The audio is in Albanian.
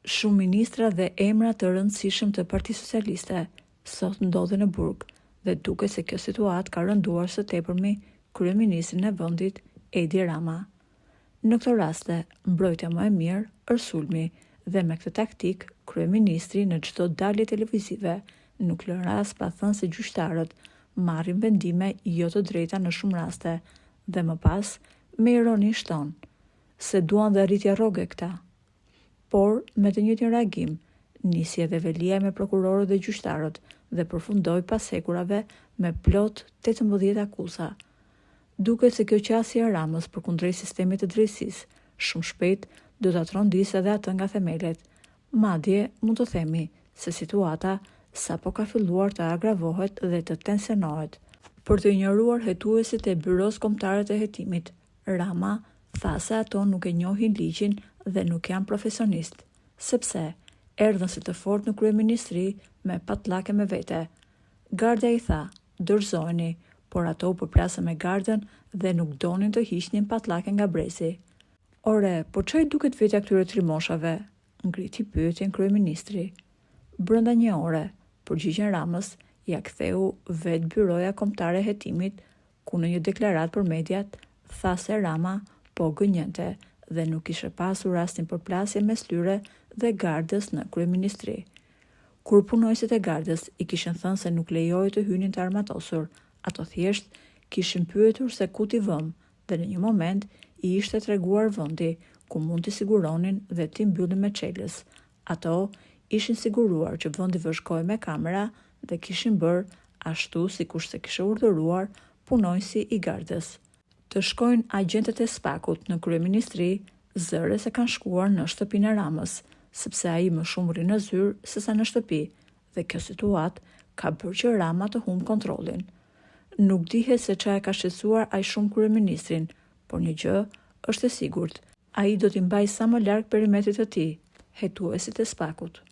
Shumë ministra dhe emra të rëndësishëm të Partisë Socialiste sot ndodhen në burg dhe duket se kjo situatë ka rënduar së tepërmi kryeministrin e vendit Edi Rama. Në këto raste, mbrojtja më e mirë është sulmi dhe me këtë taktik kryeministri në çdo dalje televizive nuk lën rast pa thënë se gjyqtarët marrin vendime jo të drejta në shumë raste dhe më pas me ironi shton se duan dhe rritja rroge këta. Por me të njëjtin reagim nisi edhe velia me prokurorët dhe gjyqtarët dhe përfundoi pas hekurave me plot 18 akuza. Duket se kjo qasje e Ramës përkundrejt sistemit të drejtësisë shumë shpejt do ta trondisë edhe atë nga themelet. Madje mund të themi se situata sapo ka filluar të agravohet dhe të tensionohet. Për të injoruar hetuesit e Byros Kombëtare të Hetimit, Rama tha se ato nuk e njohin ligjin dhe nuk janë profesionist, sepse erdhën si të fortë në kryeministri me patllake me vete. Garda i tha, dorëzoheni, por ato u përplasën me gardën dhe nuk donin të hiqnin patllake nga brezi. Ore, po çai duket vetja këtyre trimoshave? Ngriti pyetjen kryeministri. Brenda një ore, përgjigjen Ramës ja ktheu vetë Byroja Kombëtare e Hetimit, ku në një deklaratë për mediat tha se Rama po gënjente dhe nuk kishe pasur rastin përplasje mes tyre dhe gardës në kryeministri. Kur punojësit e gardës i kishin thënë se nuk lejohej të hynin të armatosur, ato thjesht kishin pyetur se ku t'i vëm dhe në një moment i ishte treguar vendi ku mund t'i siguronin dhe t'i mbyllin me çelës. Ato ishin siguruar që vendi vëzhgoi me kamera dhe kishin bërë ashtu sikur se kishte urdhëruar punojësi i gardës. Të shkojnë agjentët e SPAK-ut në kryeministri, zëre se kanë shkuar në shtëpinë e Ramës, sepse ai më shumë rri në zyrë sesa në shtëpi, dhe kjo situatë ka bërë që Rama të humbë kontrollin. Nuk dihet se çfarë ka shqetësuar aq shumë kryeministrin, por një gjë është e sigurt, ai do t'i mbajë sa më larg perimetrit të tij, hetuesit e SPAK-ut.